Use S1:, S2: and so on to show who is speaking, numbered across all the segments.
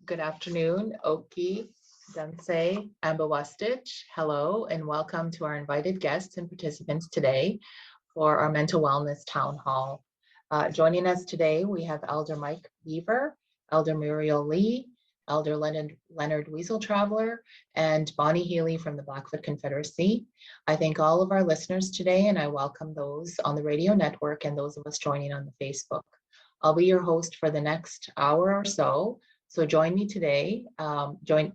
S1: Good afternoon, Oki, Dansei, and Wsth. Hello, and welcome to our invited guests and participants today for our mental wellness town hall. Joining us today, we have Elder Mike Beaver, Elder Muriel Lee, Elder Leonard Weasel Traveler, and Bonnie Healy from the Blackfoot Confederacy. I thank all of our listeners today, and I welcome those on the radio network and those of us joining on the Facebook. I'll be your host for the next hour or so. So join me today.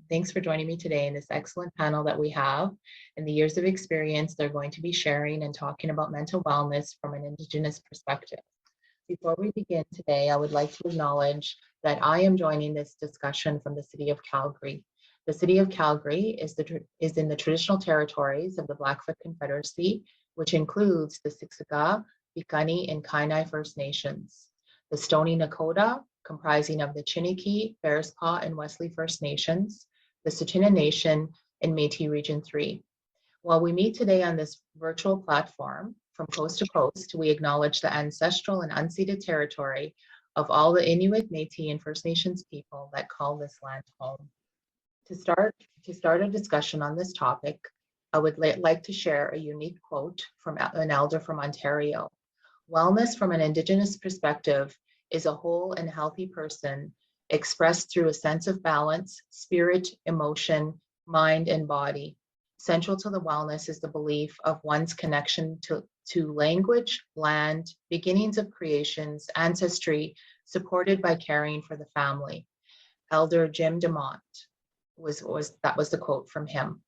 S1: Thanks for joining me today in this excellent panel that we have. In the years of experience, they're going to be sharing and talking about mental wellness from an Indigenous perspective. Before we begin today, I would like to acknowledge that I am joining this discussion from the city of Calgary. The city of Calgary is in the traditional territories of the Blackfoot Confederacy, which includes the Siksika, Piikani, and Kainai First Nations. The Stoney Nakoda, comprising of the Chiniki, Bearspaw, and Wesley First Nations, the Tsuut'ina Nation, and Métis Region 3. While we meet today on this virtual platform, from coast to coast, we acknowledge the ancestral and unceded territory of all the Inuit, Métis, and First Nations people that call this land home. To start a discussion on this topic, I would like to share a unique quote from an elder from Ontario. Wellness from an Indigenous perspective is a whole and healthy person expressed through a sense of balance, spirit, emotion, mind, and body. Central to the wellness is the belief of one's connection to language, land, beginnings of creations, ancestry, supported by caring for the family. Elder Jim DeMont was the quote from him.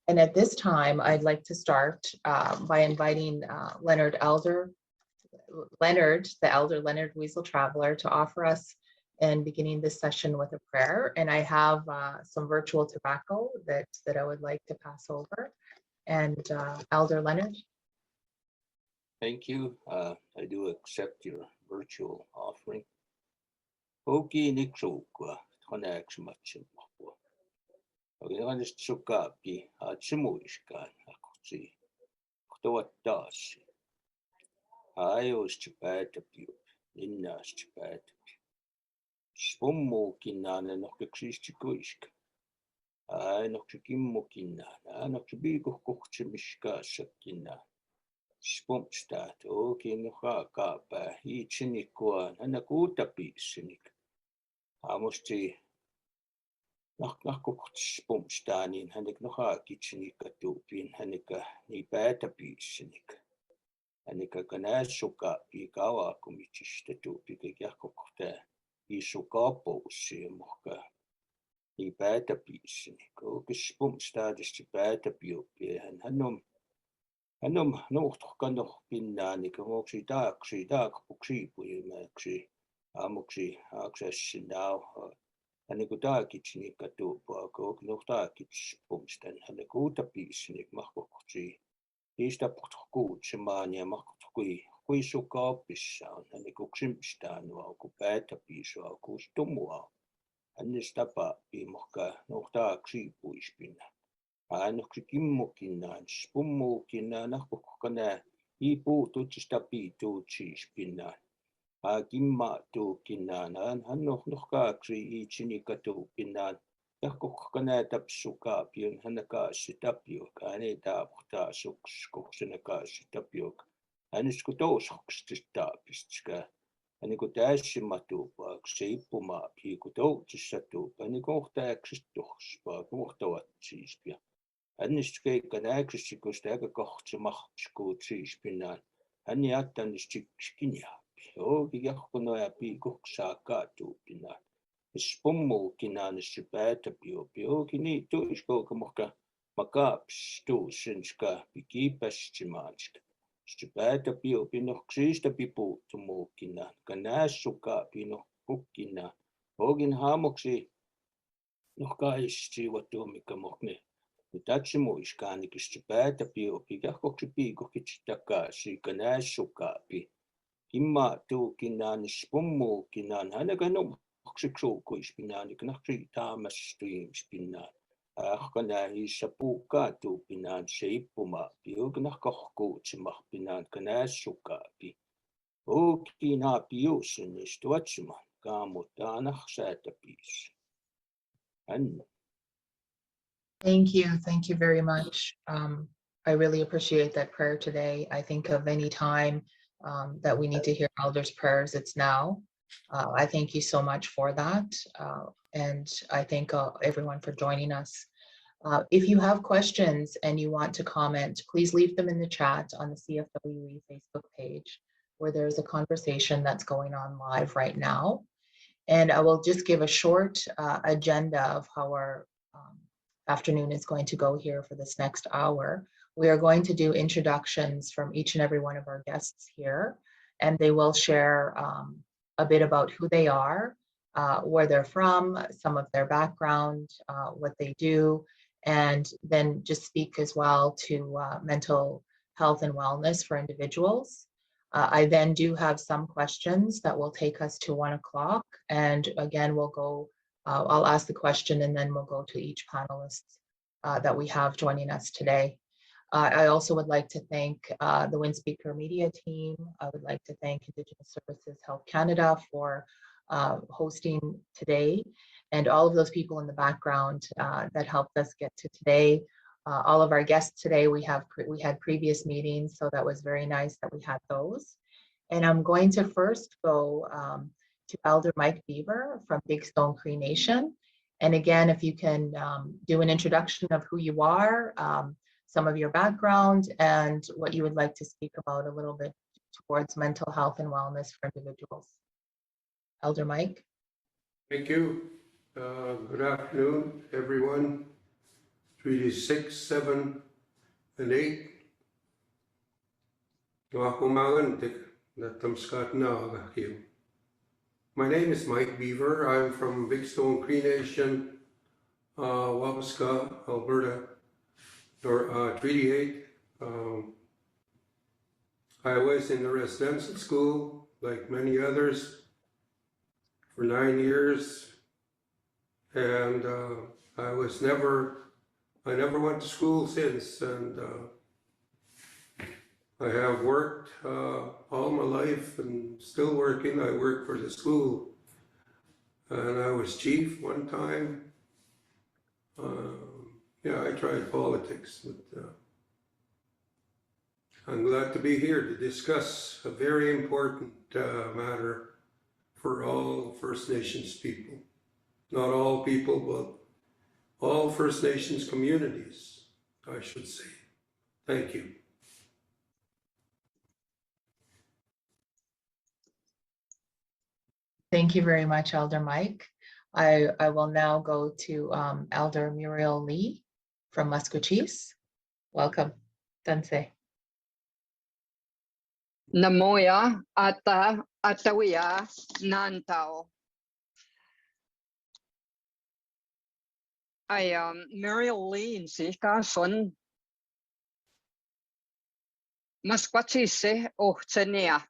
S1: And at this time, I'd like to start by inviting the Elder Leonard Weasel Traveler, to offer us and beginning this session with a prayer. And I have some virtual tobacco that I would like to pass over. And Elder Leonard.
S2: Thank you. I do accept your virtual offering. Oki niksukwa connection much. Again, just shook up the Chimuishkan, Akuchi, Kotawatashi. I was chipet of you, Innas chipet. Spumokina and Nokakishikuishk. I Nokakimokina, and Nokabigo Kokchimishka Shakina. Spumpstat, O King Hakapa, Ichinikwa, and a good piece. I must say, Nakok Spumpstanin, and the Noha Kitchenika Tupin, and a beta piece. Anika Ganashoka, Pigawa, Comichish, the two Pigakokta, Ishokapo, Shimoka, he beta piece, Nick, Spumstad is the beta pupi, and Hanum, no Tokano Pinani, Moxie dark, Pukshi, Maxi, Amoxi, access now, and a good dark kitchenika to Pago, no dark kitch, Bumstan, and a good piece, Nick Makochi. Ista Potku, Chimania Makui, Huisuka Pishan, and the Kuximstan, or Kupata Pisha, or Kustumua, and the Stapa, Bimoka, Nota Kripuishpina. And Krikimokina, Spumokina, Nakokana, Ipu to Chistapi to Chispina. Agimma to Kinana, and Hanoka Kri, Chinika to Pinan. Yakokana tapsuka pion hanaka sitapiok, aneta pota sukskoxenaka sitapiok, aniskutos hoxtistapistska, anikotashimatupa, xeipuma, pikuto tisatupa, anikota christoxpa, kumortavat chispia. Aniske kanakrisikos tagakochimachko chispinan, aniatanistikskinia, ogiakonoya pikuxaka tupinan. Spumokina is Chipata Pio, to Iskokamoka, Makaps, to Sinska, Piki Pestimansk. Chipata Pio, Pino Christa Pipo to Mokina, Ganasuka, Pino Pukina, Hogin Hamoxi, Nokai Stiwatomika Mokne. The Dachimo is Kanik Chipata Pio, Pigakoki, Gokichitaka, si Ganasuka, Kimma to Kinan, Spumokinan, Hanaganum. Oxycroco spinani, Knaki Tamas stream spinat. Achana is a puka to pinan shapuma, Piognako chimach pinan, Kanasukapi. Okina Piosin is to Watchman, Gamutanach Satapis. An.
S1: Thank you. Thank you very much. I really appreciate that prayer today. I think of any time that we need to hear elders' prayers, it's now. I thank you so much for that. And I thank everyone for joining us. If you have questions and you want to comment, please leave them in the chat on the CFWE Facebook page, where there's a conversation that's going on live right now. And I will just give a short agenda of how our afternoon is going to go here for this next hour. We are going to do introductions from each and every one of our guests here, and they will share a bit about who they are, where they're from, some of their background, what they do, and then just speak as well to mental health and wellness for individuals. I then do have some questions that will take us to 1 o'clock. And again, we'll go, I'll ask the question and then we'll go to each panelist that we have joining us today. I also would like to thank the WinSpeaker media team. I would like to thank Indigenous Services Health Canada for hosting today, and all of those people in the background that helped us get to today. All of our guests today, we had previous meetings, so that was very nice that we had those. And I'm going to first go to Elder Mike Beaver from Big Stone Cree Nation. And again, if you can do an introduction of who you are, some of your background, and what you would like to speak about a little bit towards mental health and wellness for individuals. Elder Mike.
S3: Thank you. Good afternoon, everyone. Treaties 6, 7, and 8. My name is Mike Beaver. I'm from Big Stone Cree Nation, Wabasca, Alberta, Treaty 8. I was in the residential school, like many others, for 9 years, and I never went to school since, and I have worked all my life and still working. I work for the school, and I was chief one time. Yeah, I tried politics, but I'm glad to be here to discuss a very important matter for all First Nations people. Not all people, but all First Nations communities, I should say. Thank you.
S1: Thank you very much, Elder Mike. I will now go to Elder Muriel Lee from Musqueam. Welcome, Danse.
S4: Namoya ata atawia nantao. I am Muriel Lee in Sika son Musqueam o Tsenia.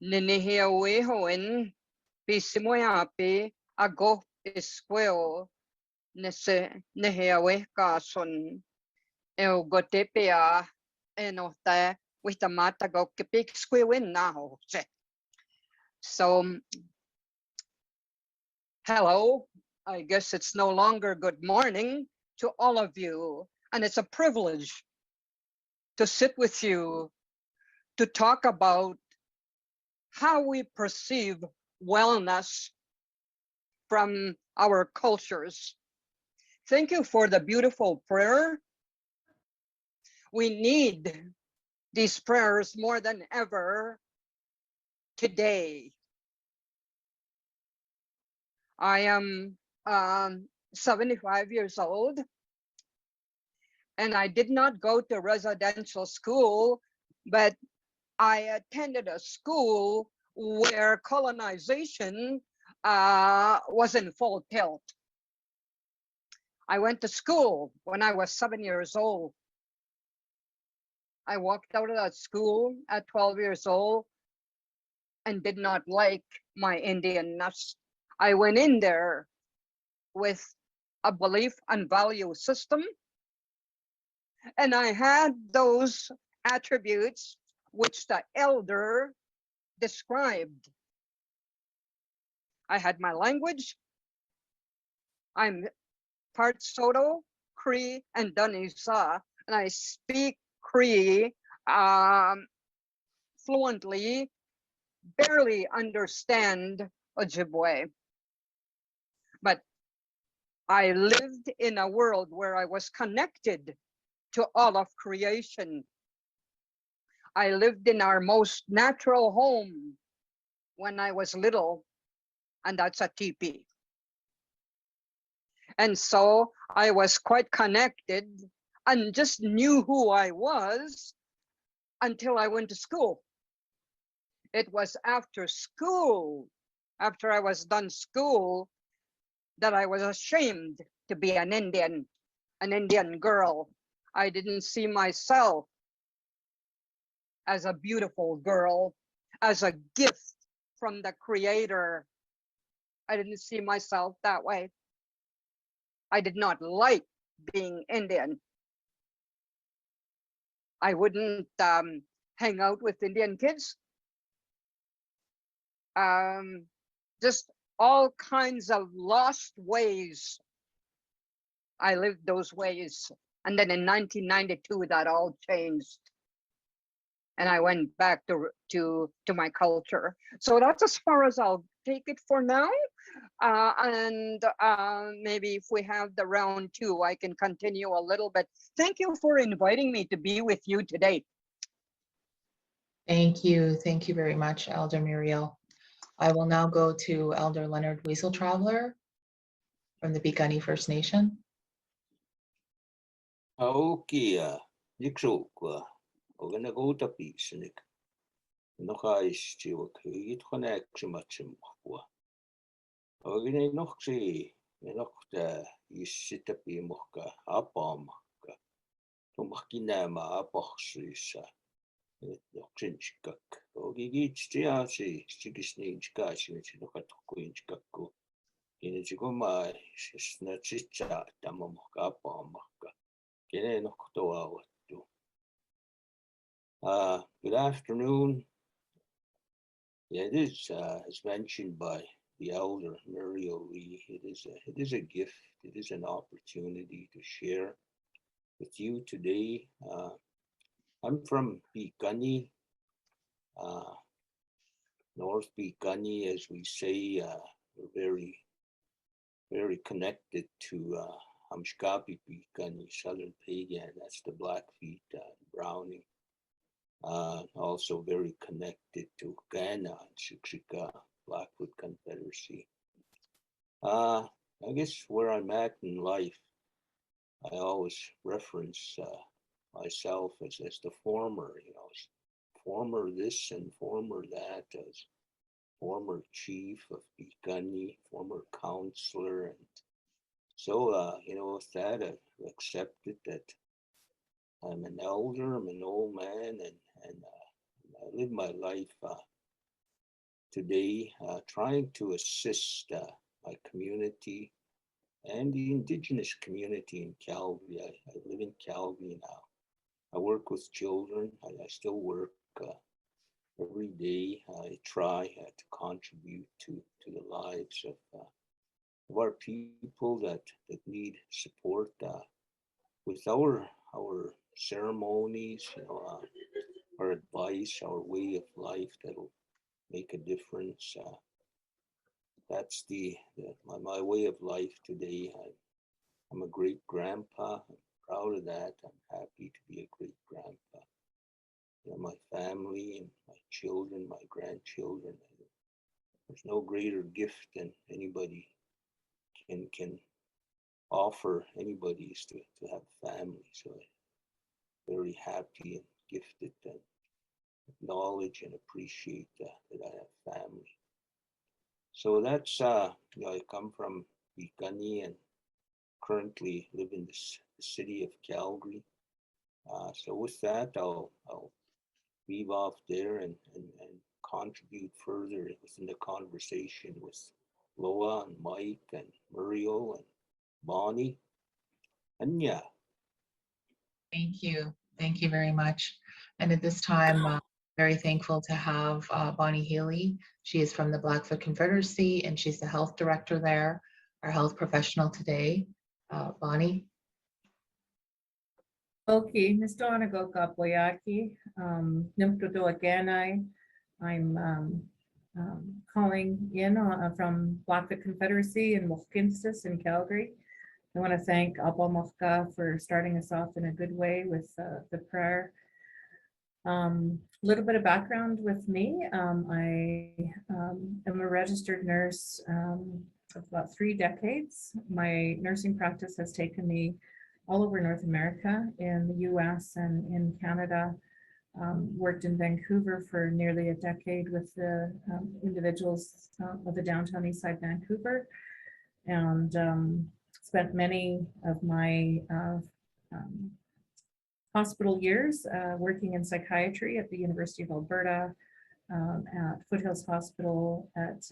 S4: Ninihia wehoin pisimoya pe ago esqueo nese nehia ka son el gotepea enota with the mata go kipik squewin now. So hello, I guess it's no longer good morning to all of you, and it's a privilege to sit with you to talk about how we perceive wellness from our cultures. Thank you for the beautiful prayer. We need these prayers more than ever today. I am 75 years old, and I did not go to residential school, but I attended a school where colonization was in full tilt. I went to school when I was 7 years old. I walked out of that school at 12 years old and did not like my Indianness. I went in there with a belief and value system, and I had those attributes which the elder described. I had my language, I'm part Soto, Cree, and Danisa, and I speak Cree fluently, barely understand Ojibwe. But I lived in a world where I was connected to all of creation. I lived in our most natural home when I was little, and that's a teepee. And so I was quite connected and just knew who I was until I went to school. It was after school, after I was done school, that I was ashamed to be an Indian girl. I didn't see myself as a beautiful girl, as a gift from the Creator. I didn't see myself that way. I did not like being Indian. I wouldn't hang out with Indian kids. Just all kinds of lost ways. I lived those ways. And then in 1992, that all changed. And I went back to my culture. So that's as far as I'll take it for now. And maybe if we have the round two, I can continue a little bit. Thank you for inviting me to be with you today.
S1: Thank you. Thank you very much, Elder Muriel. I will now go to Elder Leonard Weasel Traveler from the Piikani First Nation.
S2: Aukia, Nixokwa, Oganagota Pisnik, Nochaistiwak, Yitkoneximachimwa. Ogine Noxi, Nokta, Yisitapi Moka, Apamaka, Tomakinama, Apoxisa, Noxinchkak, Ogigitiasi, Stigisninchkashi, Nokatuquinchkaku, Inchigoma, Snachicha, Tamamoka, Apamaka. Good afternoon. Yeah, it is, as mentioned by the elder Muriel Lee, it is a gift, it is an opportunity to share with you today. I'm from Piikani, North Piikani, as we say. We're very connected to Hamshkapi Piikani, Southern Pagan, that's the Blackfeet, Browning. Also very connected to Ghana and Siksika, Blackfoot Confederacy. I guess where I'm at in life, I always reference myself as the former, former this and former that, as former chief of Piikani, former counselor, and so, with that, I've accepted that I'm an elder, I'm an old man, and I live my life today trying to assist my community and the Indigenous community in Calgary. I live in Calgary now. I work with children. I still work every day. I try to contribute to the lives of our people that need support with our ceremonies, our advice, our way of life that'll make a difference. That's my way of life today. I'm a great grandpa. I'm proud of that. I'm happy to be a great grandpa. My family and my children, my grandchildren. There's no greater gift than anybody can offer anybody is to have family. So I'm very happy and gifted and acknowledge and appreciate that I have family. So that's I come from Piikani and currently live in the city of Calgary. So with that, I'll leave off there and contribute further within the conversation with Loa and Mike and Muriel and Bonnie. And yeah.
S1: Thank you. Thank you very much. And at this time, very thankful to have Bonnie Healy. She is from the Blackfoot Confederacy and she's the health director there. our health professional today, Bonnie.
S5: Okay, Mr. Anagoka Boyaki, Nimtodoaganai. I'm calling in from Blackfoot Confederacy in Mohkinstsis in Calgary. I want to thank Abba Mohka for starting us off in a good way with the prayer. A little bit of background with me. I am a registered nurse of about 3 decades. My nursing practice has taken me all over North America, in the US and in Canada. Worked in Vancouver for nearly a decade with the individuals of the downtown east side Vancouver, and spent many of my hospital years working in psychiatry at the University of Alberta, at Foothills Hospital, at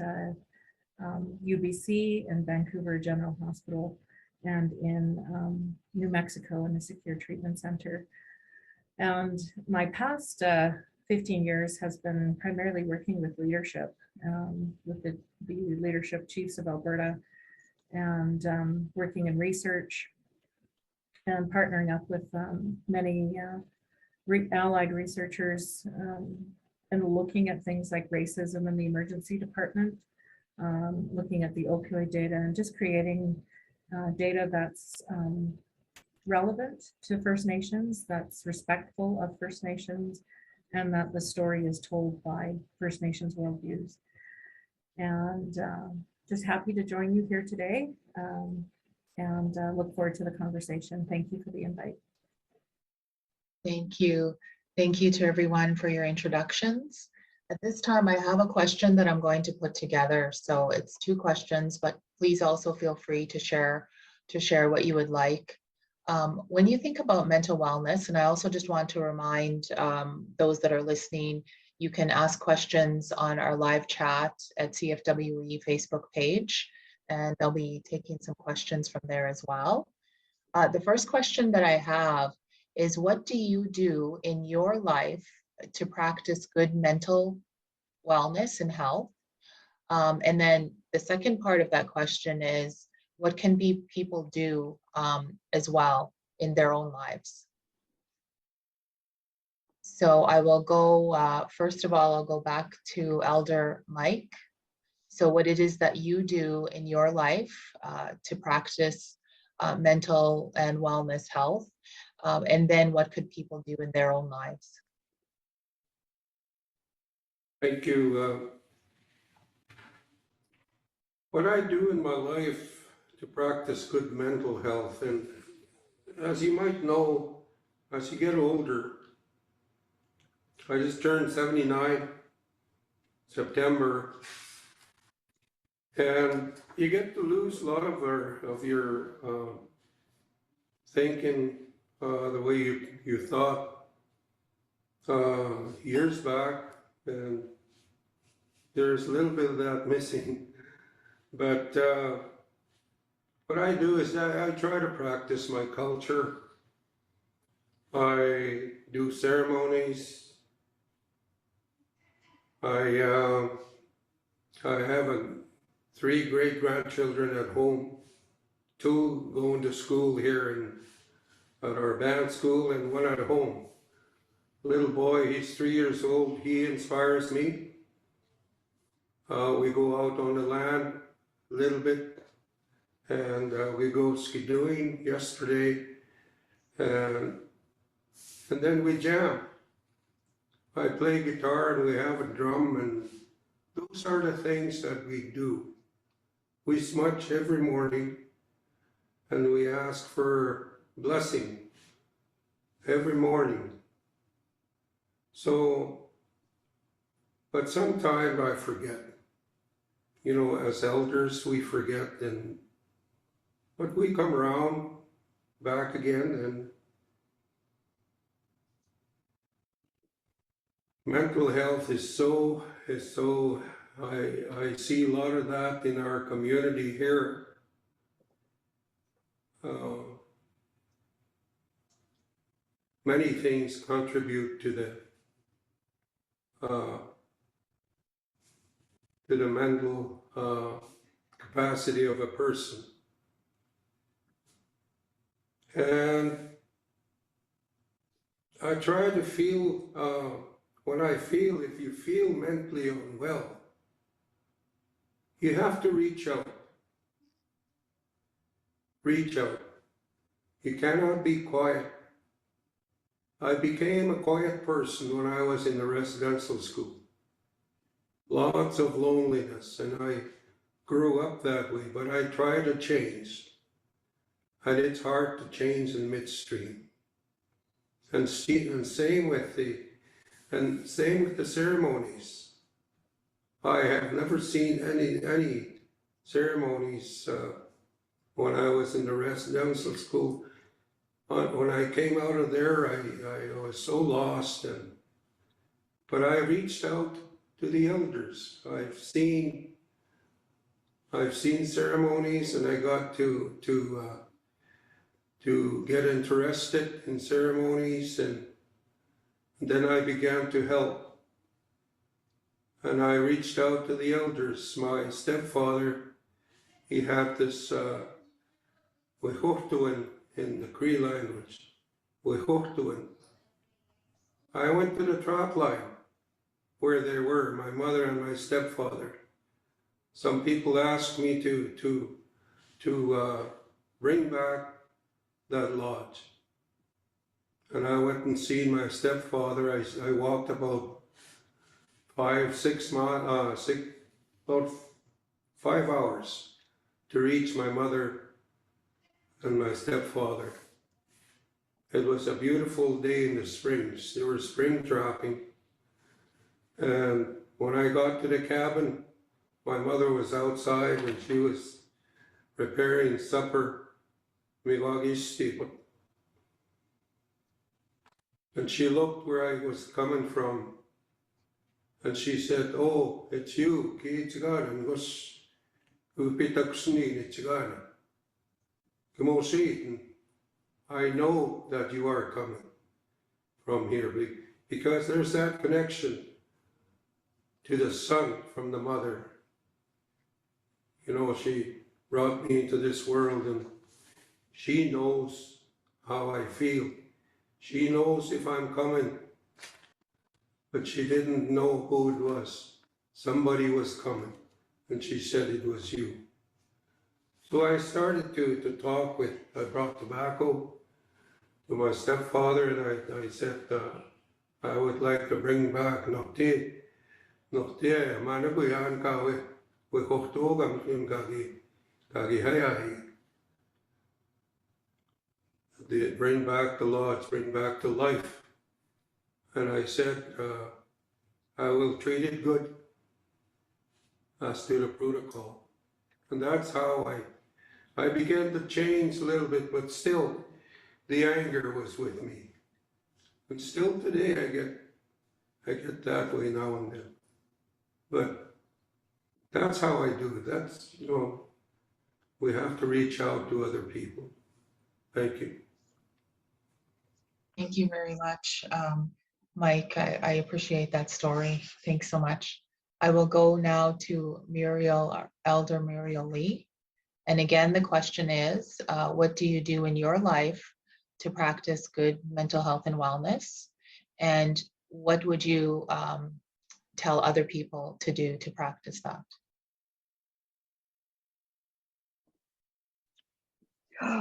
S5: UBC and Vancouver General Hospital, and in New Mexico in the Secure Treatment Center. And my past 15 years has been primarily working with leadership, with the leadership chiefs of Alberta, and working in research and partnering up with many allied researchers, and looking at things like racism in the emergency department, looking at the opioid data, and just creating data that's relevant to First Nations, that's respectful of First Nations, and that the story is told by First Nations worldviews. And just happy to join you here today, and look forward to the conversation. Thank you for the invite.
S1: Thank you. Thank you to everyone for your introductions. At this time, I have a question that I'm going to put together. So it's 2 questions, but please also feel free to share what you would like. When you think about mental wellness, and I also just want to remind those that are listening, you can ask questions on our live chat at CFWE Facebook page, and they'll be taking some questions from there as well. The first question that I have is, what do you do in your life to practice good mental wellness and health? And then the second part of that question is, what can people do as well in their own lives? So I will go, first of all, I'll go back to Elder Mike. So what it is that you do in your life to practice mental and wellness health, and then what could people do in their own lives?
S3: Thank you. What I do in my life to practice good mental health, and as you might know, as you get older, I just turned 79 September, and you get to lose a lot of your thinking, the way you thought years back, and there's a little bit of that missing. But what I do is I try to practice my culture. I do ceremonies. I have 3 great-grandchildren at home, 2 going to school here at our band school, and 1 at home. Little boy, he's 3 years old. He inspires me. We go out on the land a little bit, and we go skidooing yesterday, and then we jam. I play guitar and we have a drum, and those are the things that we do. We smudge every morning, and we ask for blessing every morning. So, but sometimes I forget. You know, as elders, we forget, but we come around back again, and mental health is so, I see a lot of that in our community here. Many things contribute to the mental capacity of a person. And I try to feel, if you feel mentally unwell, you have to reach out. Reach out. You cannot be quiet. I became a quiet person when I was in the residential school. Lots of loneliness, and I grew up that way, but I try to change. And it's hard to change in midstream. And same with the ceremonies. I have never seen any ceremonies when I was in the residential school. When I came out of there, I was so lost, but I reached out to the elders. I've seen ceremonies, and I got to get interested in ceremonies, and then I began to help. And I reached out to the elders. My stepfather, he had this Wsth in the Cree language, Wsth. I went to the trot line where they were, my mother and my stepfather. Some people asked me to bring back that lodge. And I went and seen my stepfather. I walked about 6 miles, about 5 hours to reach my mother and my stepfather. It was a beautiful day in the springs. They were spring trapping. And when I got to the cabin, my mother was outside and she was preparing supper. And she looked where I was coming from. And she said, "Oh, it's you, Kiitzigana, Gus Upitaksuni Nitzigana. Kamosi, I know that you are coming from here because there's that connection to the son from the mother. You know, she brought me into this world and she knows how I feel. She knows if I'm coming, but she didn't know who it was. Somebody was coming, and she said it was you." So I started to talk with, I brought tobacco to my stepfather, and I said, I would like to bring back Nokti, Manabuyan Kawe, Wekotogam in Kagi Hayai. Bring back the lodge, bring back to life. And I said, I will treat it good as to the protocol. And that's how I began to change a little bit, but still the anger was with me. And still today I get that way now and then. But that's how I do it. That's, we have to reach out to other people. Thank you.
S1: Thank you very much, Mike. I appreciate that story. Thanks so much. I will go now to Muriel, Elder Muriel Lee. And again, the question is, what do you do in your life to practice good mental health and wellness? And what would you tell other people to do to practice that?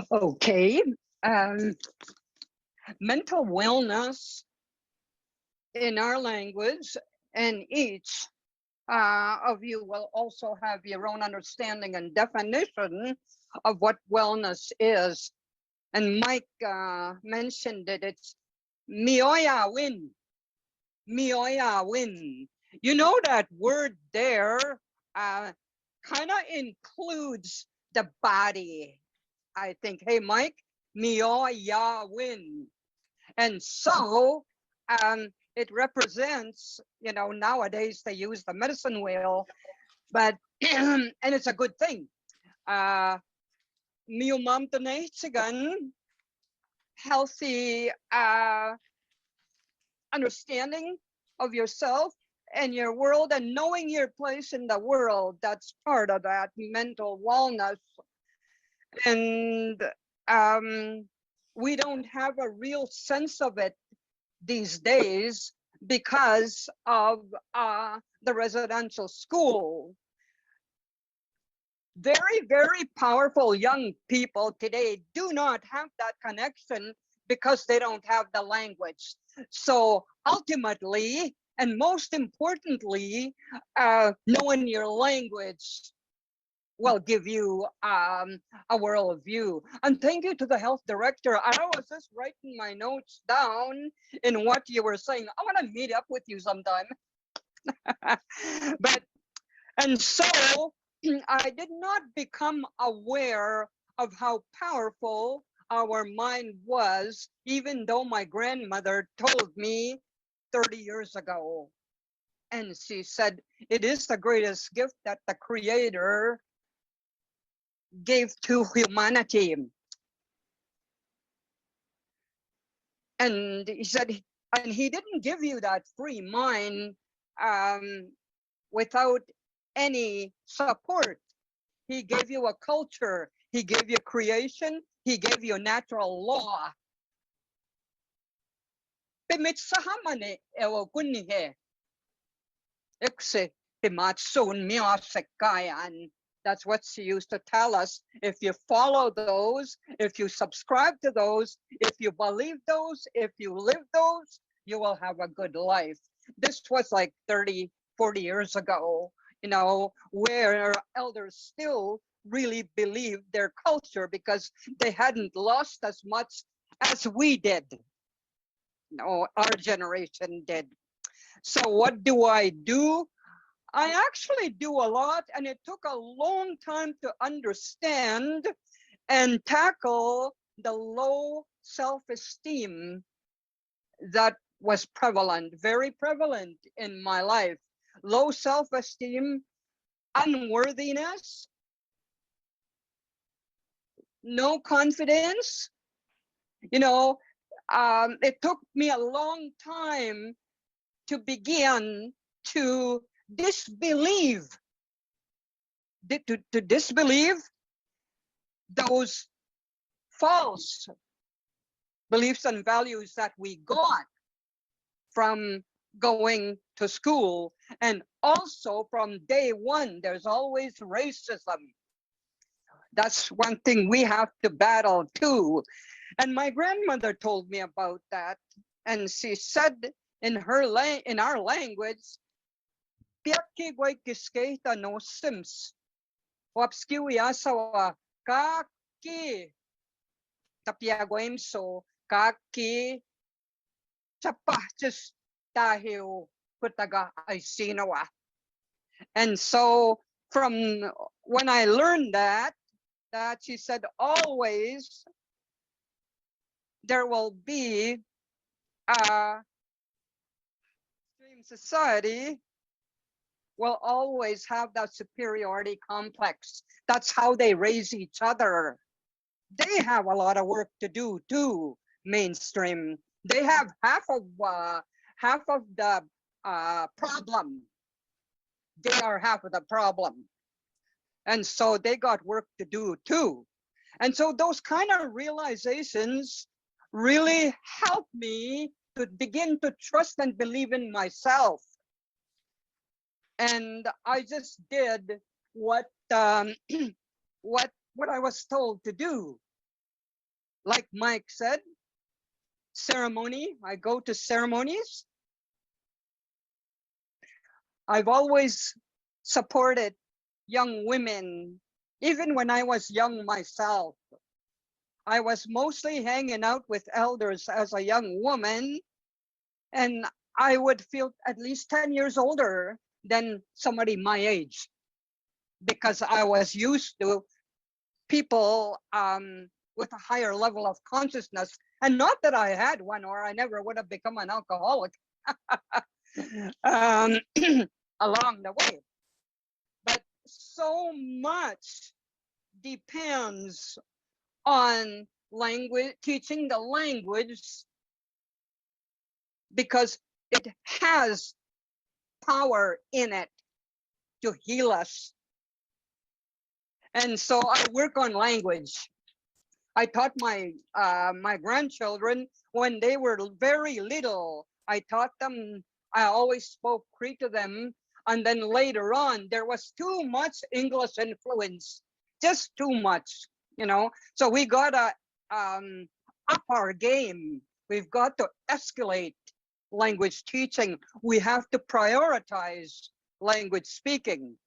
S4: Okay. Mental wellness in our language, and each of you will also have your own understanding and definition of what wellness is. And Mike mentioned it, it's mioya win. Mioya win. You know that word there kind of includes the body, I think. Hey, Mike, mioya win. And so it represents, nowadays they use the medicine wheel, but, and it's a good thing. Miumam Sigan, healthy understanding of yourself in your world and knowing your place in the world. That's part of that mental wellness. And we don't have a real sense of it these days because of the residential school. Very, very powerful young people today do not have that connection because they don't have the language. So ultimately, and most importantly, knowing your language will give you a world view. And thank you to the health director. I was just writing my notes down in what you were saying. I want to meet up with you sometime. And so I did not become aware of how powerful our mind was, even though my grandmother told me 30 years ago. And she said, it is the greatest gift that the Creator gave to humanity. And he said, and he didn't give you that free mind without any support. He gave you a culture, he gave you creation, he gave you natural law. That's what she used to tell us. If you follow those, if you subscribe to those, if you believe those, if you live those, you will have a good life. This was like 30, 40 years ago, you know, where elders still really believed their culture because they hadn't lost as much as we did. No, our generation did. So what do? I actually do a lot, and it took a long time to understand and tackle the low self-esteem that was prevalent, very prevalent in my life. Low self-esteem, unworthiness, no confidence. You know, it took me a long time to begin to disbelieve, to disbelieve those false beliefs and values that we got from going to school. And also from day one, there's always racism. That's one thing we have to battle too. And my grandmother told me about that. And she said in our language, "Piaki guay kisketa no sims. Wapski asawa kaki tapiaguim so kaki chapachis dahil kutaga ay sinawa." And so from when I learned that she said, always there will be a extreme society will always have that superiority complex. That's how they raise each other. They have a lot of work to do too, mainstream. They have half of the problem. They are half of the problem. And so they got work to do too. And so those kind of realizations really helped me to begin to trust and believe in myself. And I just did what what I was told to do. Like Mike said, ceremony, I go to ceremonies. I've always supported young women, even when I was young myself. I was mostly hanging out with elders as a young woman, and I would feel at least 10 years older than somebody my age, because I was used to people with a higher level of consciousness. And not that I had one, or I never would have become an alcoholic along the way. But so much depends on language, teaching the language, because it has power in it to heal us. And so I work on language. I taught my my grandchildren when they were very little. I taught them, I always spoke Cree to them. And then later on, there was too much English influence, just too much, you know. So we got to up our game. We've got to escalate language teaching. We have to prioritize language speaking.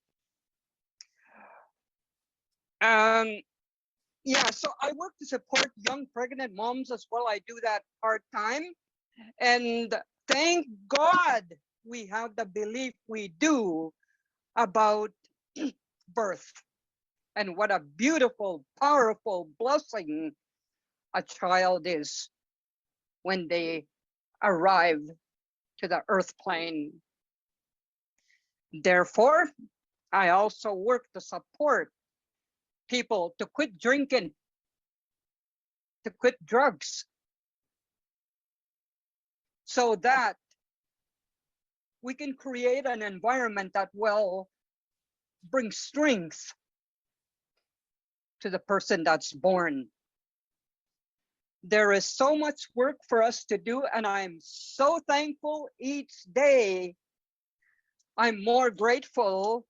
S4: Yeah, so I work to support young pregnant moms as well. I do that part-time. And thank God we have the belief we do about birth and what a beautiful, powerful blessing a child is when they arrive to the earth plane. Therefore, I also work to support people to quit drinking, to quit drugs, so that we can create an environment that will bring strength to the person that's born. There is so much work for us to do, and I'm so thankful each day. I'm more grateful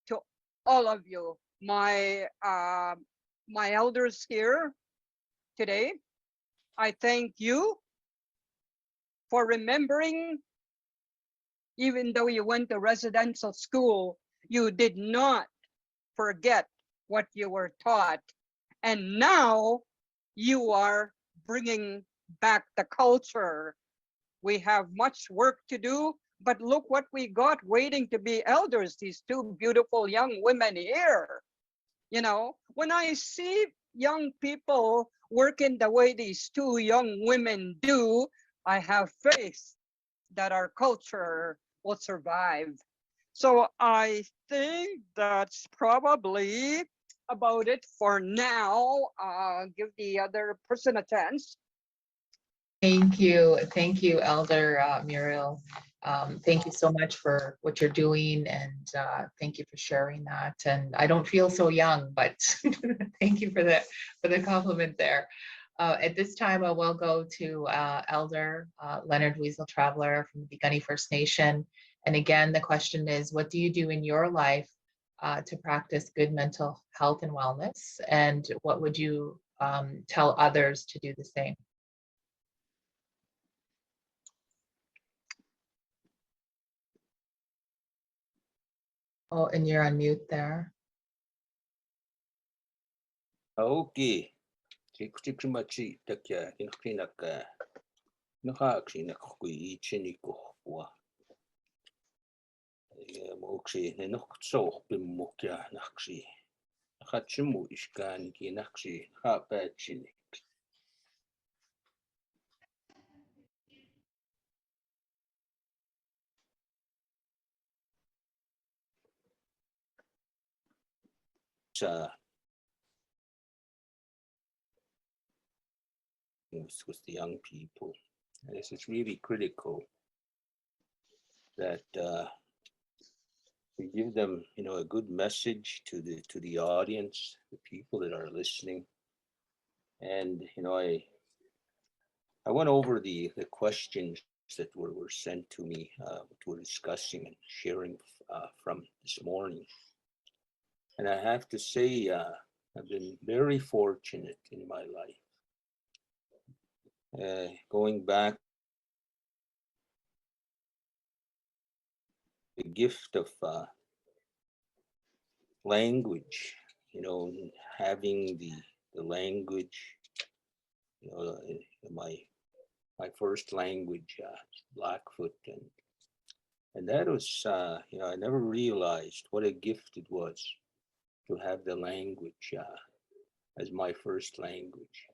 S4: to all of you, my elders here today. I thank you for remembering, even though you went to residential school, you did not forget what you were taught. And now you are bringing back the culture. We have much work to do, but look what we got waiting to be elders, these two beautiful young women here. You know, when I see young people working the way these two young women do, I have faith that our culture will survive. So I think that's probably about it for now. Give the other person a chance.
S1: Thank you, Elder Muriel. Thank you so much for what you're doing, and thank you for sharing that. And I don't feel so young, but thank you for the compliment there. At this time, I will go to Elder Leonard Weasel Traveler from the Gunny First Nation. And again, the question is, what do you do in your life to practice good mental health and wellness? And what would you tell others to do the same? Oh, and you're on mute there.
S2: Okay. Tikmachi takia kinaka nahakshi nakui chiniko. Mokshi nenokso bimukia nakshi. Hachimu ishkan kinakshi hapachinik. With the young people. And this is really critical that we give them, a good message to the audience, the people that are listening. And I went over the questions that were sent to me, what we're discussing and sharing from this morning. And I have to say, I've been very fortunate in my life. Going back, the gift of language, having the language, my first language, Blackfoot, and that was, I never realized what a gift it was to have the language as my first language.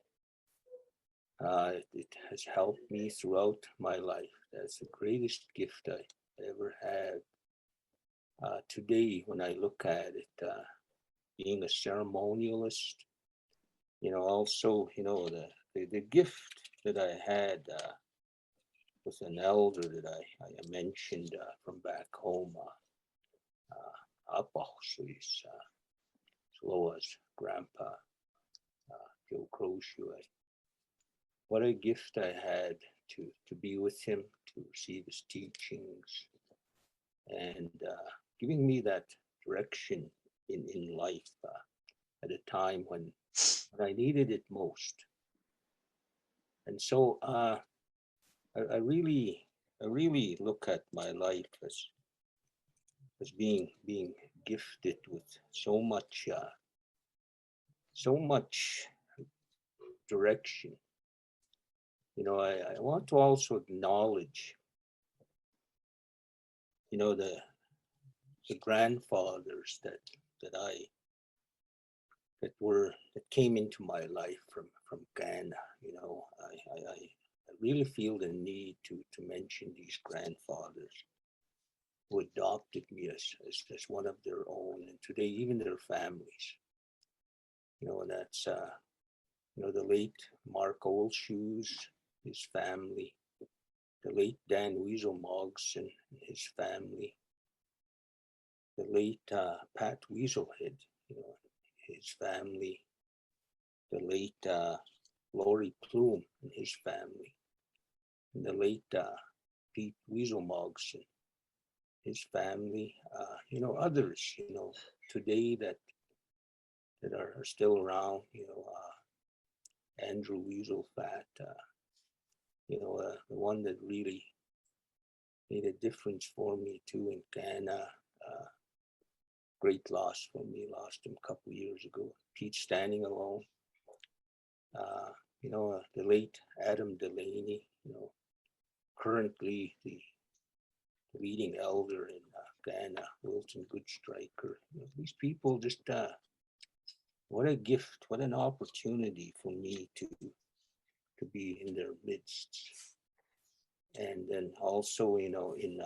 S2: It has helped me throughout my life. That's the greatest gift I ever had. Today, when I look at it, being a ceremonialist, also, the gift that I had with an elder that I mentioned from back home, Apo, so he's Loa's grandpa, Joe Crozier. What a gift I had to be with him, to receive his teachings, and giving me that direction in life at a time when I needed it most. And so I really look at my life as being gifted with so much direction. You know, I want to also acknowledge, you know, the grandfathers that came into my life from Ghana. You know, I really feel the need to mention these grandfathers who adopted me as one of their own, and today even their families. You know, and that's you know, the late Mark Olshoes, his family, the late Dan Weasel Mogson and his family, the late Pat Weaselhead, you know, his family, the late Laurie Plume and his family, and the late Pete Weasel Mogson, his family, you know, others, you know, today that are still around, you know, Andrew Weasel Fat, you know, the one that really made a difference for me too in Ghana. Great loss for me, lost him a couple of years ago. Pete Standing Alone. You know, the late Adam Delaney, you know, currently the leading elder in Ghana, Wilson Goodstriker. You know, these people just, what a gift, what an opportunity for me to be in their midst. And then also, you know, in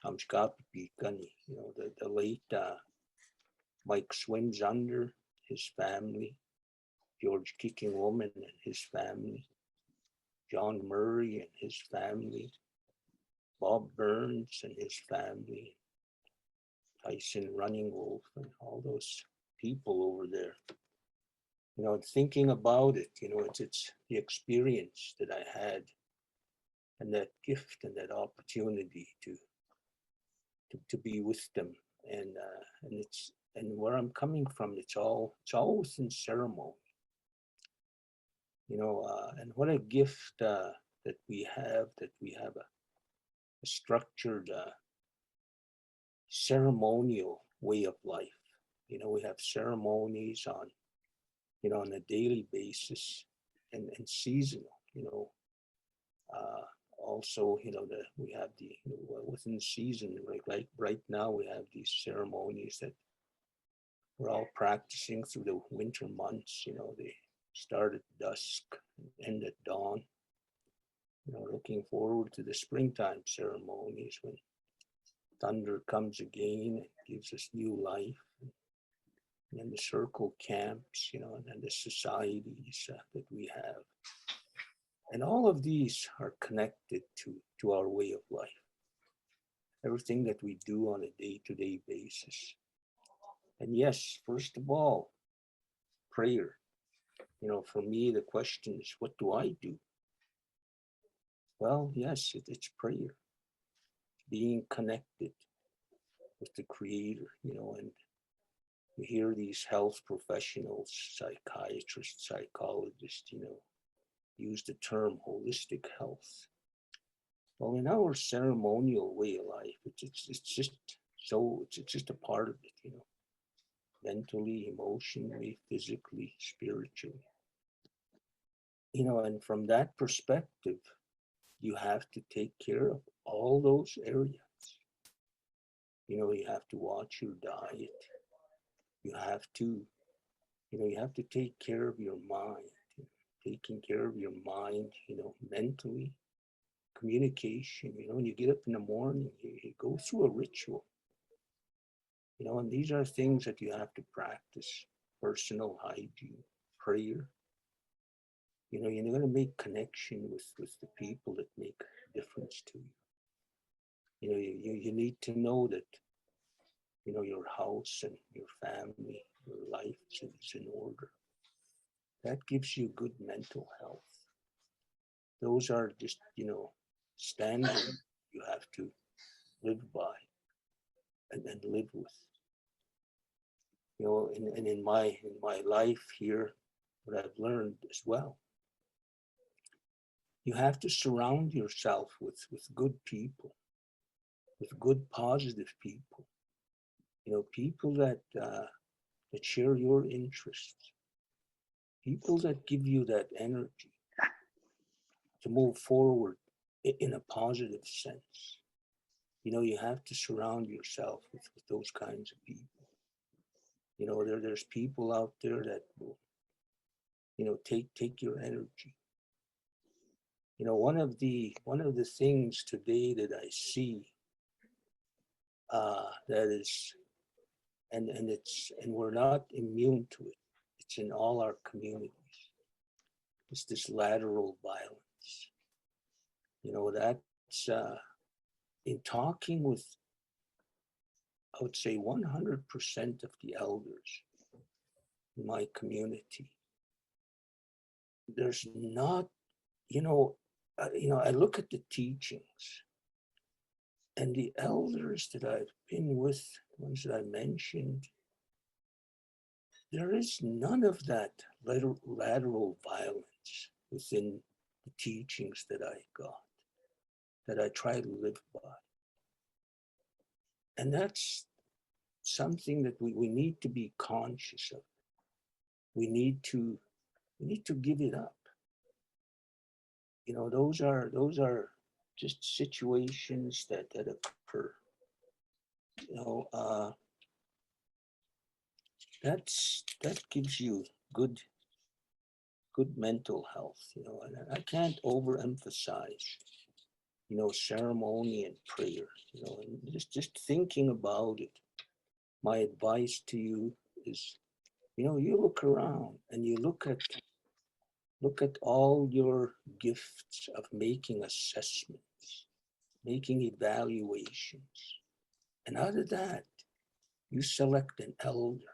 S2: Hamshkapi Pikani, you know, the late Mike Swinzunder, his family, George Kicking Woman and his family, John Murray and his family, Bob Burns and his family, Tyson Running Wolf, and all those people over there. You know, thinking about it, you know, it's the experience that I had, and that gift and that opportunity to be with them, and where I'm coming from, it's all within ceremony. You know, and what a gift that we have a structured ceremonial way of life. You know, we have ceremonies on, you know, on a daily basis and seasonal, you know. Also, you know, we have the, you know, within the season, like right now we have these ceremonies that we're all practicing through the winter months. You know, they start at dusk and end at dawn. You know, looking forward to the springtime ceremonies when thunder comes again and gives us new life. And then the circle camps, you know, and then the societies that we have. And all of these are connected to our way of life. Everything that we do on a day-to-day basis. And yes, first of all, prayer. You know, for me, the question is, what do I do? Well, yes, it's prayer. Being connected with the Creator, you know, and we hear these health professionals, psychiatrists, psychologists, you know, use the term holistic health. Well, in our ceremonial way of life, it's just a part of it, you know, mentally, emotionally, physically, spiritually. You know, and from that perspective, you have to take care of all those areas. You know, you have to watch your diet. You have to, you know, you have to take care of your mind. Taking care of your mind, you know, mentally, communication, you know, when you get up in the morning, you go through a ritual, you know, and these are things that you have to practice. Personal hygiene, prayer, you're going to make connection with the people that make a difference to you. You need to know that, your house and your family, your life is in order. That gives you good mental health. Those are just, standards you have to live by and live with. And in my life here, what I've learned as well, you have to surround yourself with good people, with good positive people. People that share your interests, people that give you that energy to move forward in a positive sense. You have to surround yourself with those kinds of people. There's people out there that will, take your energy. One of the things today that I see that is, and we're not immune to it. It's in all our communities. It's this lateral violence. That's in talking with, I would say, 100% of the elders in my community. There's not, I look at the teachings, and the elders that I've been with, the ones that I mentioned, there is none of that lateral violence within the teachings that I got, that I try to live by. And that's something that we need to be conscious of. We need to give it up. Those are just situations that occur. That gives you good mental health. And I can't overemphasize, ceremony and prayer. And just thinking about it. My advice to you is, you look around and you look at all your gifts of making assessments, making evaluations. And out of that, you select an elder.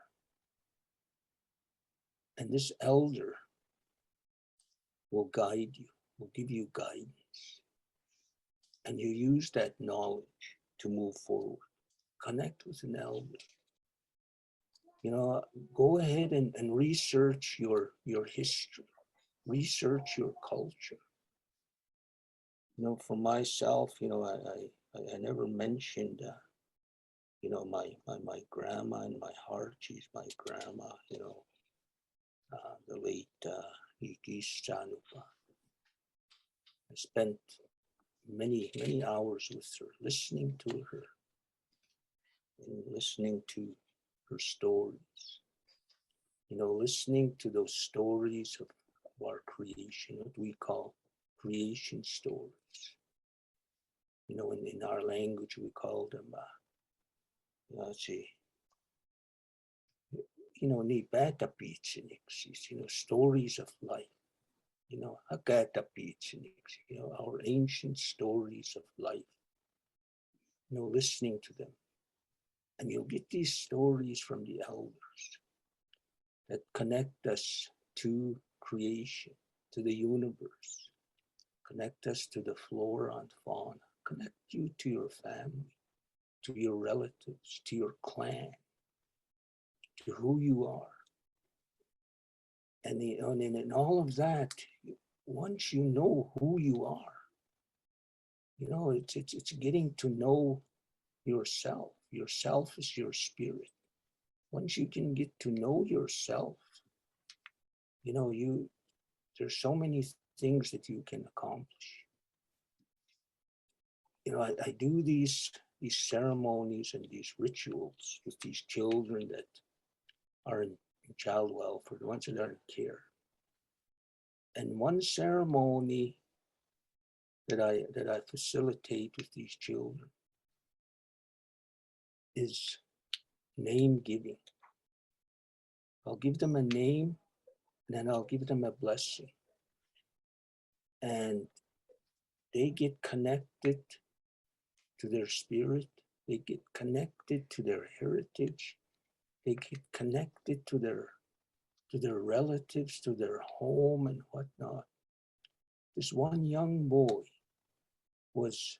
S2: And this elder will guide you, will give you guidance. And you use that knowledge to move forward. Connect with an elder. Go ahead and research your history, research your culture. For myself, I never mentioned, my grandma in my heart. She's my grandma, the late Ikis Chanupa. I spent many hours with her, listening to her, and listening to her stories. Listening to those stories of our creation, what we call creation stories. In our language, we call them, ni bata pitsinix, stories of life. Hakata pitsinix, our ancient stories of life. Listening to them. And you'll get these stories from the elders that connect us to creation, to the universe, connect us to the flora and fauna, connect you to your family, to your relatives, to your clan, to who you are. And in all of that, once you know who you are, it's getting to know yourself. Yourself is your spirit. Once you can get to know yourself, there's so many things that you can accomplish. I do these ceremonies and these rituals with these children that are in child welfare, the ones that are in care. And one ceremony that I facilitate with these children is name giving. I'll give them a name, and then I'll give them a blessing. and they get connected to their spirit, they get connected to their heritage, they get connected to their relatives, to their home and whatnot. This one young boy was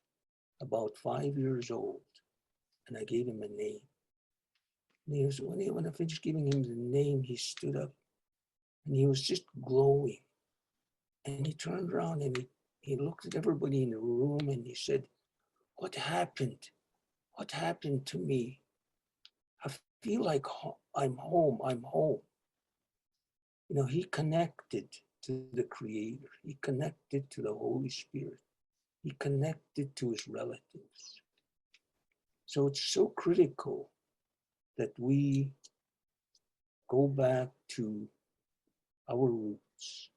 S2: about 5 years old, and I gave him a name. And he was, when I finished giving him the name, he stood up and he was just glowing. And he turned around and he looked at everybody in the room and he said, "What happened? What happened to me? I feel like I'm home, I'm home." You know, he connected to the Creator. He connected to the Holy Spirit. He connected to his relatives. So it's so critical that we go back to our roots,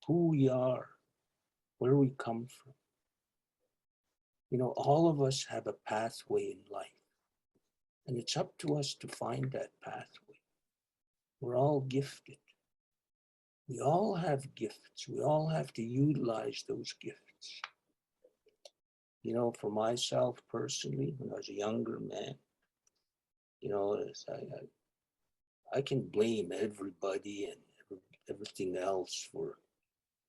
S2: who we are, where we come from. You know, all of us have a pathway in life, and it's up to us to find that pathway. We're all gifted. We all have gifts. We all have to utilize those gifts. You know, for myself personally, when I was a younger man, you know, I can blame everybody and everything else for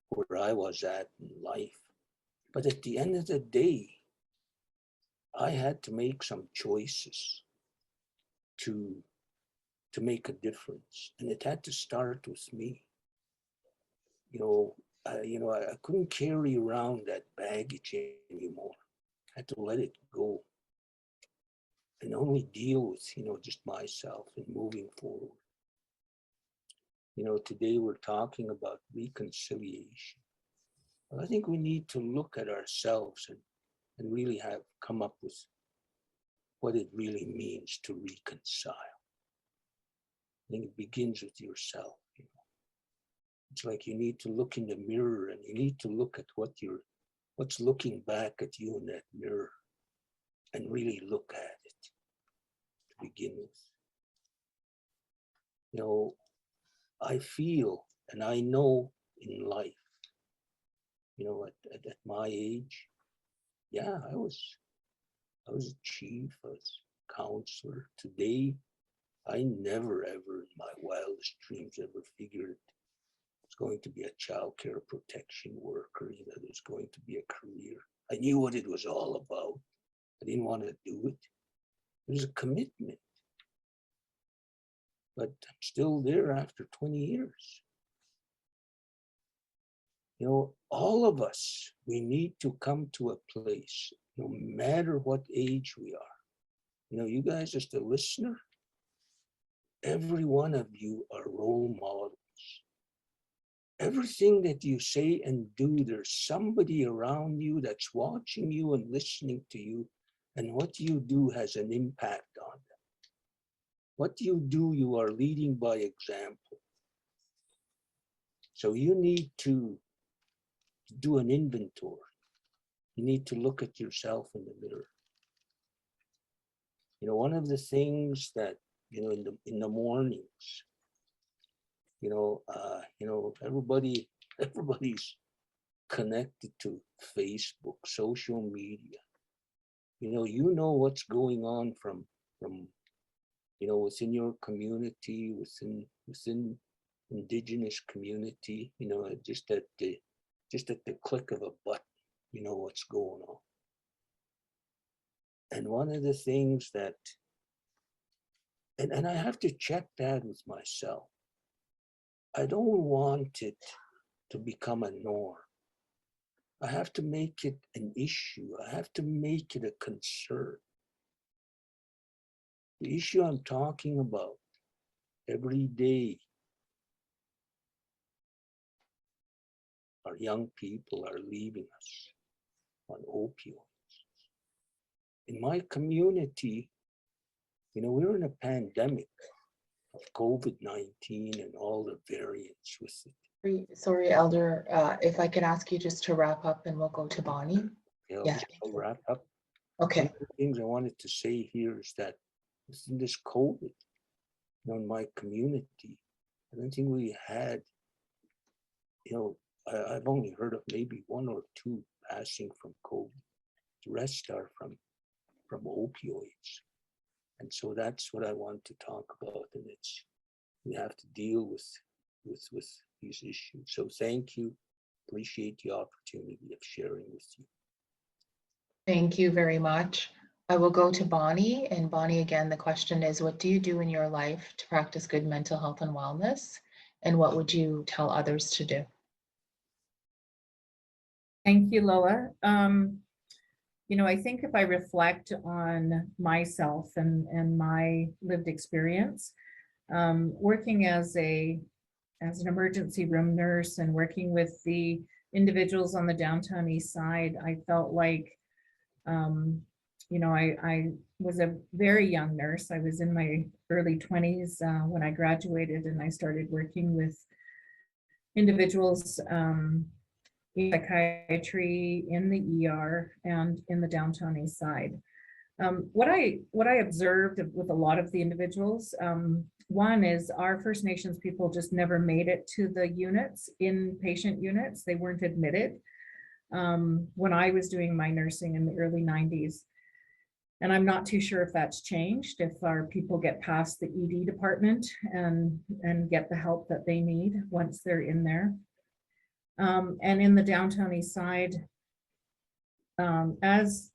S2: where I was at in life. But at the end of the day, I had to make some choices to make a difference, and it had to start with me. You know, I couldn't carry around that baggage anymore. I had to let it go and only deal with, you know, just myself and moving forward. You know, today we're talking about reconciliation. Well, I think we need to look at ourselves and really have come up with what it really means to reconcile. I think it begins with yourself. You know, it's like you need to look in the mirror and you need to look at what's looking back at you in that mirror, and really look at it to begin with. You know, I feel and I know in life, you know, at my age, yeah, I was a chief, I was a counselor. Today, I never ever in my wildest dreams ever figured it's going to be a child care protection worker, you know, there's going to be a career. I knew what it was all about. I didn't want to do it. It was a commitment. But I'm still there after 20 years. You know, all of us, we need to come to a place, no matter what age we are. You know, you guys as the listener, every one of you are role models. Everything that you say and do, there's somebody around you that's watching you and listening to you, and what you do has an impact on them. What you do, you are leading by example. So you need to do an inventory. You need to look at yourself in the mirror. You know, one of the things that, you know, in the mornings, you know, everybody's connected to Facebook, social media. You know what's going on from you know, within your community, within indigenous community. You know, just at the click of a button, you know what's going on. And one of the things that, and I have to check that with myself. I don't want it to become a norm. I have to make it an issue. I have to make it a concern. The issue I'm talking about every day, our young people are leaving us on opioids. In my community, you know, we're in a pandemic of COVID-19 and all the variants with it.
S1: Sorry, Elder, if I can ask you just to wrap up and we'll go to Bonnie. Yeah.
S2: I'll wrap up.
S1: Okay.
S2: One of the things I wanted to say here is that within this COVID, you know, in my community, I don't think we had, you know, I've only heard of maybe 1 or 2 passing from COVID. The rest are from opioids. And so that's what I want to talk about. And it's, we have to deal with these issues. So thank you. Appreciate the opportunity of sharing with you.
S1: Thank you very much. I will go to Bonnie, and Bonnie, again, the question is, what do you do in your life to practice good mental health and wellness? And what would you tell others to do?
S5: Thank you, Lola. You know, I think if I reflect on myself and my lived experience, working as an emergency room nurse and working with the individuals on the downtown east side, I felt like, you know, I was a very young nurse. I was in my early 20s when I graduated, and I started working with individuals in psychiatry, in the ER, and in the downtown east side. What I observed with a lot of the individuals, one is our First Nations people just never made it to the units, inpatient units. They weren't admitted when I was doing my nursing in the early 90s. And I'm not too sure if that's changed, if our people get past the ED department and get the help that they need once they're in there. And in the downtown east side, as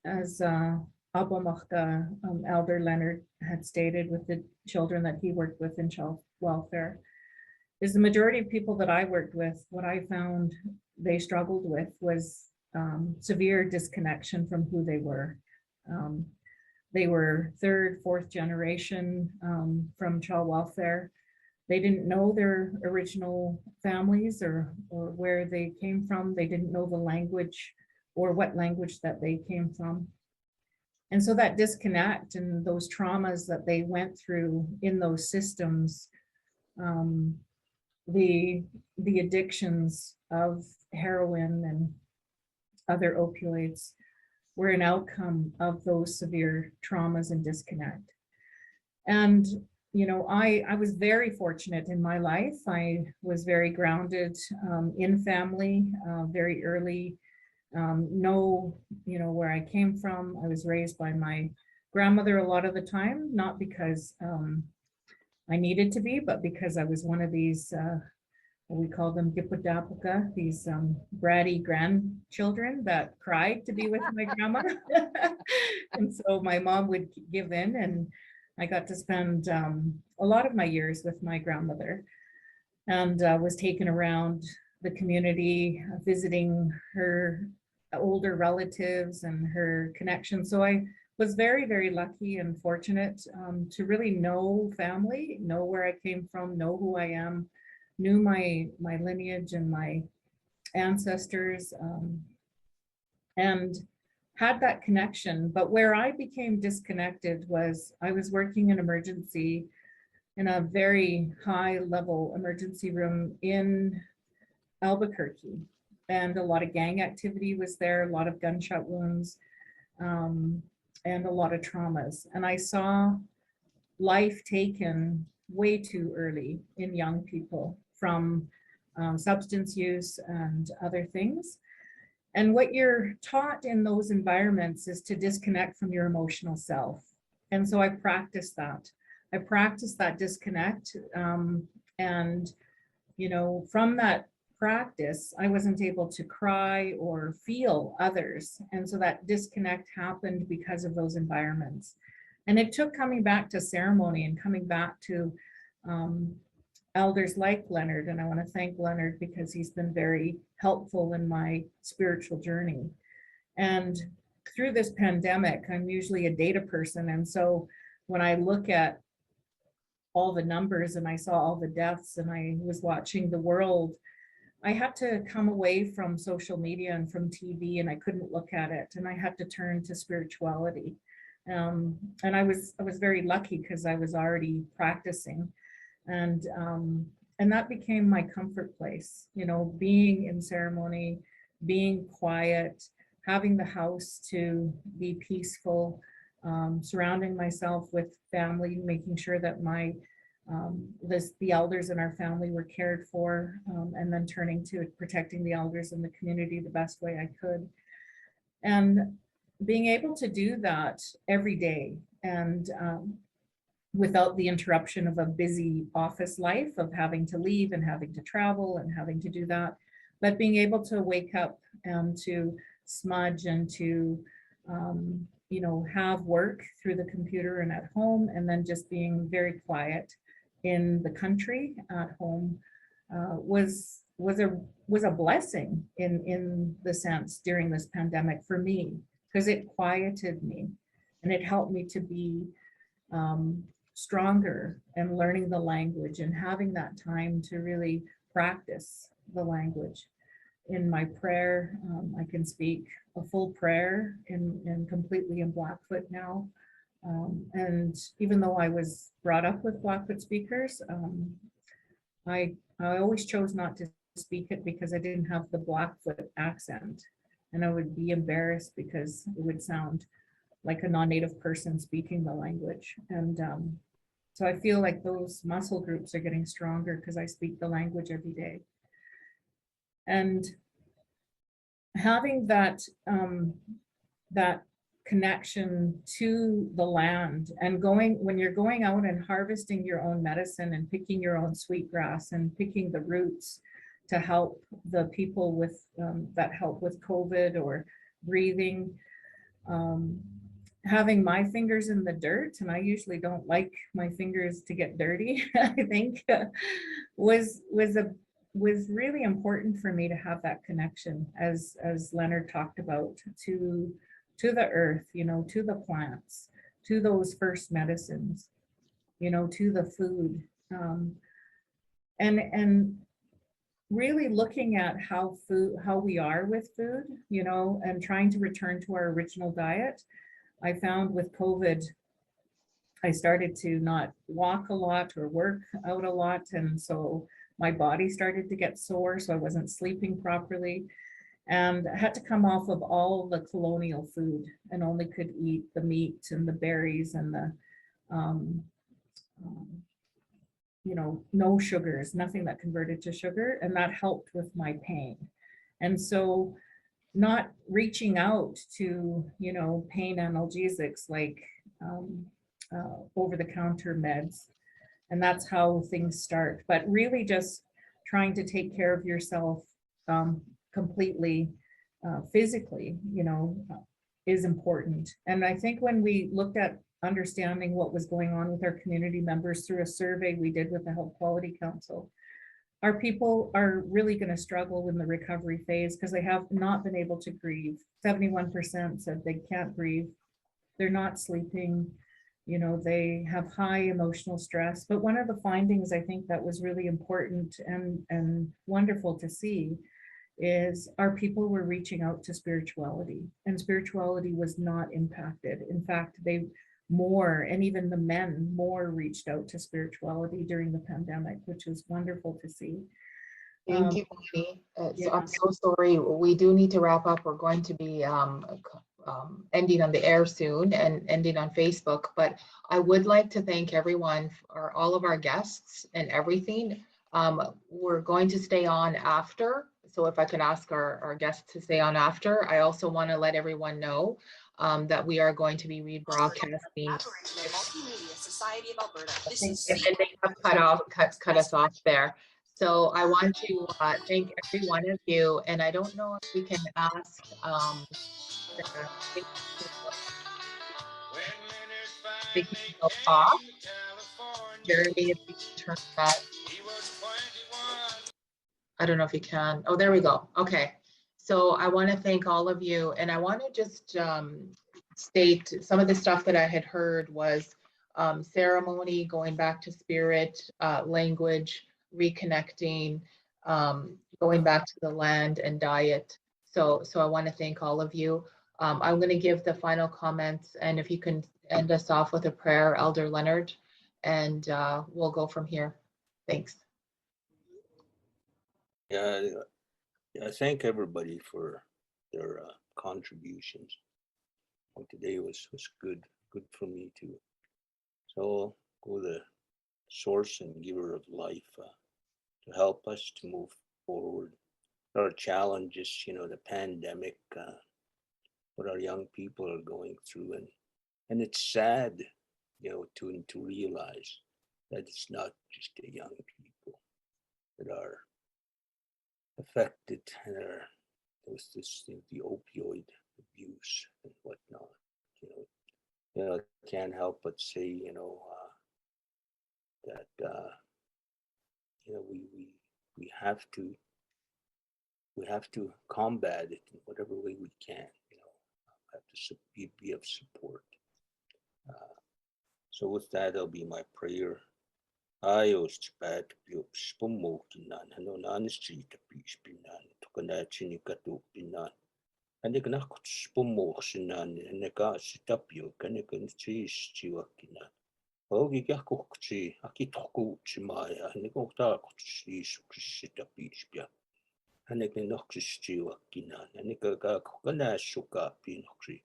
S5: Abomachka, Elder Leonard had stated with the children that he worked with in child welfare, is the majority of people that I worked with, what I found they struggled with was severe disconnection from who they were. They were 3rd, 4th generation from child welfare. They didn't know their original families or where they came from. They didn't know the language or what language that they came from. And so that disconnect and those traumas that they went through in those systems, the addictions of heroin and other opioids were an outcome of those severe traumas and disconnect. And you know, I was very fortunate in my life. I was very grounded in family, very early, know, you know, where I came from. I was raised by my grandmother a lot of the time, not because I needed to be, but because I was one of these, we call them Gipudapuka, these bratty grandchildren that cried to be with my grandma. And so my mom would give in, and I got to spend a lot of my years with my grandmother, and was taken around the community, visiting her older relatives and her connections. So I was very, very lucky and fortunate to really know family, know where I came from, know who I am, knew my lineage and my ancestors, and had that connection. But where I became disconnected was I was working in emergency in a very high level emergency room in Albuquerque, and a lot of gang activity was there, a lot of gunshot wounds, and a lot of traumas. And I saw life taken way too early in young people from substance use and other things. And what you're taught in those environments is to disconnect from your emotional self. And so I practiced that. I practiced that disconnect. And, you know, from that practice, I wasn't able to cry or feel others. And so that disconnect happened because of those environments. And it took coming back to ceremony and coming back to elders like Leonard, and I want to thank Leonard because he's been very helpful in my spiritual journey. And through this pandemic, I'm usually a data person, and so when I look at all the numbers and I saw all the deaths and I was watching the world, I had to come away from social media and from TV, and I couldn't look at it, and I had to turn to spirituality. And I was very lucky because I was already practicing. And that became my comfort place, you know, being in ceremony, being quiet, having the house to be peaceful, surrounding myself with family, making sure that my the elders in our family were cared for, and then turning to protecting the elders in the community the best way I could. And being able to do that every day, and without the interruption of a busy office life of having to leave and having to travel and having to do that, but being able to wake up and to smudge and to you know, have work through the computer and at home, and then just being very quiet in the country at home was a blessing in the sense during this pandemic for me, because it quieted me and it helped me to be stronger and learning the language and having that time to really practice the language. In my prayer, I can speak a full prayer in completely in Blackfoot now. And even though I was brought up with Blackfoot speakers, I always chose not to speak it because I didn't have the Blackfoot accent, and I would be embarrassed because it would sound like a non-native person speaking the language. And so I feel like those muscle groups are getting stronger because I speak the language every day. And having that that connection to the land, and when you're going out and harvesting your own medicine and picking your own sweetgrass and picking the roots to help the people with that help with COVID or breathing, having my fingers in the dirt, and I usually don't like my fingers to get dirty, I think was really important for me to have that connection, as Leonard talked about, to the earth, you know, to the plants, to those first medicines, you know, to the food, and really looking at how we are with food, you know, and trying to return to our original diet. I found with COVID, I started to not walk a lot or work out a lot, and so my body started to get sore, so I wasn't sleeping properly. And I had to come off of all the colonial food and only could eat the meat and the berries and the, you know, no sugars, nothing that converted to sugar. And that helped with my pain. And so not reaching out to, you know, pain analgesics like over-the-counter meds. And that's how things start. But really just trying to take care of yourself completely physically, you know, is important. And I think when we looked at understanding what was going on with our community members through a survey we did with the Health Quality Council, our people are really going to struggle in the recovery phase because they have not been able to breathe. 71% said they can't breathe. They're not sleeping. You know, they have high emotional stress. But one of the findings I think that was really important and wonderful to see is our people were reaching out to spirituality, and spirituality was not impacted. In fact, they more, and even the men more, reached out to spirituality during the pandemic, which was wonderful to see.
S1: Thank you, Bonnie.
S5: Yeah.
S1: I'm so sorry. We do need to wrap up. We're going to be ending on the air soon and ending on Facebook, but I would like to thank everyone, or all of our guests and everything. We're going to stay on after. So if I could ask our guests to stay on after. I also want to let everyone know that we are going to be rebroadcasting. And they have cut us off there. So I want to thank every one of you. And I don't know if we can ask they can go off. Jeremy, if you can turn that. I don't know if you can. Oh, there we go. Okay. So I want to thank all of you. And I want to just state some of the stuff that I had heard was ceremony, going back to spirit, language, reconnecting, going back to the land, and diet. So I want to thank all of you. I'm going to give the final comments, and if you can end us off with a prayer, Elder Leonard, and we'll go from here. Thanks.
S2: Yeah, I thank everybody for their contributions. Today was good for me too. So go to source and giver of life, to help us to move forward. There are challenges, the pandemic, what our young people are going through, and it's sad, to realize that it's not just the young people that are affected and are with this, the opioid abuse and whatnot. I can't help but say, that we have to combat it in whatever way we can. Have to be of support. So with that, that'll be my prayer. Ayos bad spummo kinan hano nan street piece pinan tokanachini katu pinan. And the knack spummo sinan and the gas tapio canacan cheese chiwakinan. Ogi yakokchi, akitoku chimaya, and the gota cheese sita piece pia. And the noxious chiwakinan, and the gagakana suka pinokri.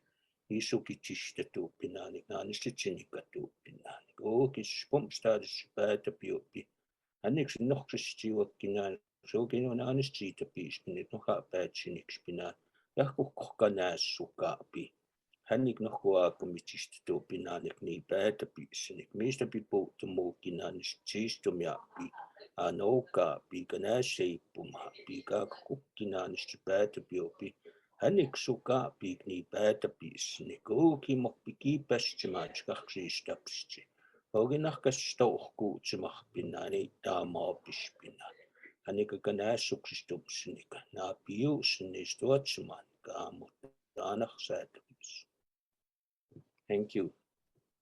S2: Isuki chistatu pinani, nanistichinikatu pinani. Oh, his pumpstars bad apiopi. And next noxious chiwakinan, so gain on honest cheat a piece, and it no hat bad chinix pinan. Yako kokana sukapi. Hannik nog qua committees to pinanik ni bad a piece, and it means people to move kinanis cheese to me up. Anoka, bigana shape, biga cookinanis to bad a piopi. Hannik suka big ni bad a piece, Nikoki mokpiki pestimach, kakshi stapschi. Hoginach stoch gut zu mach pinani, da ma bispina. Hannik a gana sukstumsnika, na pius in this Dutchman, gamut, danach said. Thank you.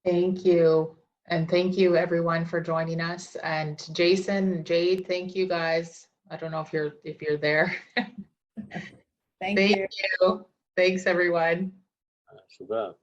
S1: Thank you. And thank you everyone for joining us. And Jason, Jade, thank you guys. I don't know if you're there.
S5: Thank you.
S1: you. Thanks everyone.
S2: Suga.